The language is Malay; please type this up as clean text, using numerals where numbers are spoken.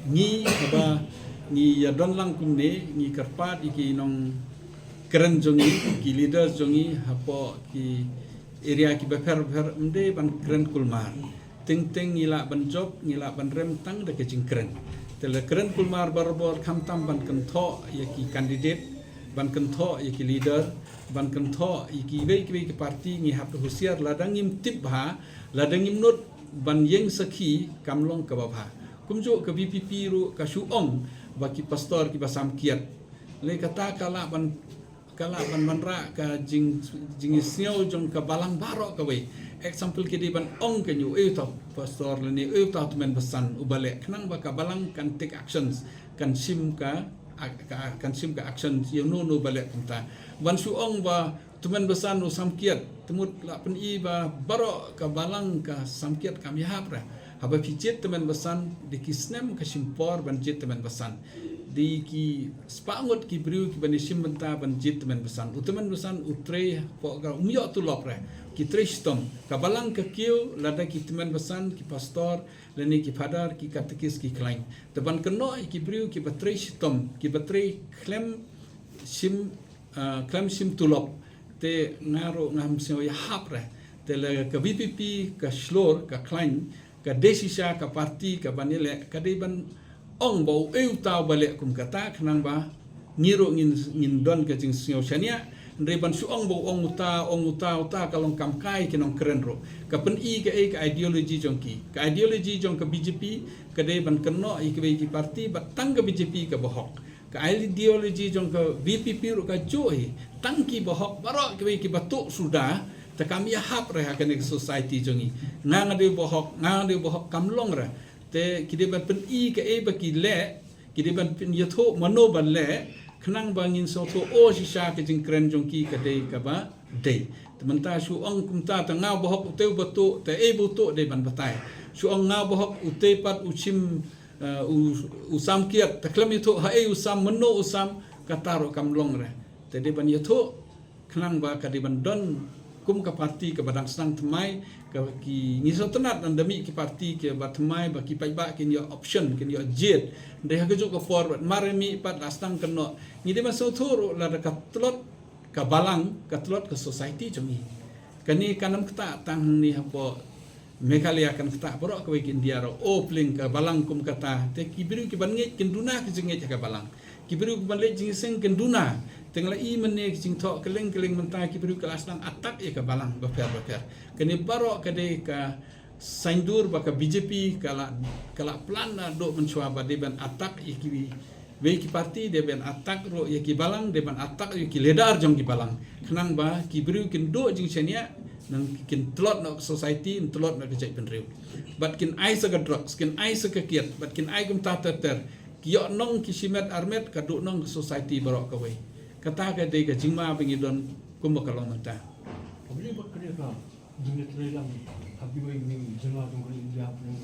ngi ba ngi ya don lang kum ne ngi karpat iki nong keren jongi ki leader jongi hapo ki area ki befer mde ban keren kulmar ting ngila ban job ngila ban rem tang de ke keren tele keren kulmar barbor kam tam ban kan tho ya ki candidate ban kan tho ya ki leader ban kan tho iki be ki parti ngi hap husiar ladang im tip bha ladang im not ban yeng sakhi kamlong ka babha kumjo ke BPP ru ka suong baki pastor ki basam kiat le kata kala ban manra ka jing siau jong ka balang barok ka we example ki di ban ong ka nyu ta pastor le ni ta men besan ubale kenang ba ka balang kan take actions kan sim ka action yang no balik kita ban suong ba tumen besan no samkiat temut la pen i ba barok ka balang ka samkiat kami hapra haba picit teman besan di kisnem ka simpor ban jit teman besan di ki spangot ki briu ki banisim benta ban jit teman besan uteman besan utre po ka umyo tu lopre ki tristom ka balang ka kiu lada ki teman besan ki pastor leni ki padar ki katekis ki klain teban keno ki briu ki tristom ki klem sim tulop te ngaro ngam sio ya hapre te le ka BPP ka slor ka klain ka desisa ka parti ka banile ka de ban ong bau eu tau balik kum kata kenang ba ngiro ngin don ka jing sio chania ndre ban su ong bau ong uta kalong kam kai kinong keren ro ka pen i ka ideology jongki ka ideology jong ka BJP ka de ban keno i ki parti batang ka BJP ka bohok ka ideology jong ka BPP ro ka joy tangki bohok barok ki batuk sudah ta kami hap re ha kan society jongi ngang de bohok kamlong re te kide ban pen i ka baki le kide ban pen yatho mano ban le khnang bangin so tho o sisa ke jing kren jongki ka de ka ba de tementa su ong kumta ta ngau bohok uteu batu te butu de ban batai su ong ngau bohok ute pat uchim usam kiat ta klam yatho ha usam mano usam kataro kamlong re te de ban yatho khnang ba ka de ban don kum ka parti ke badang senang temai ke ki ngiso tenat dan demi ki parti ke batmai ba ki pai ba kin yo option kin yo jet de ha kejuk ke forward maremi pat lastang keno ngide maso thuru la ka tlot ka balang ka tlot ke society jomi kani kanam kata tang ni hapo Meghalaya kan kata borok ke kin dia ro o pling ka balang kum kata te ki biru ki ban nge kin duna ki jenge ka balang ki biru ki ban le jing seng kin duna tengla i mene jing tho keleng mentah ki biru kelas nang atak ya ka balang baper kani barok ka de ka saindur ba ka BJP kala plan do mencoba ba de ban atak ki we ki parti de ban atak ro ya ki balang de ban atak ki ledar jong ki balang kenang ba ki biru kin do jing senia nang kin tlot no society tlot no kejai penriu bat kin ai sa drugs kin ai sa kiat bat kin ai kum ta ter ki yo nong ki simet armet ka do nong society barok ka we kata ka de ka jingma pingi don kum kalong mata Apa ni buat kerja ka? Dunia terlalu habi wing jengah tunggu India punya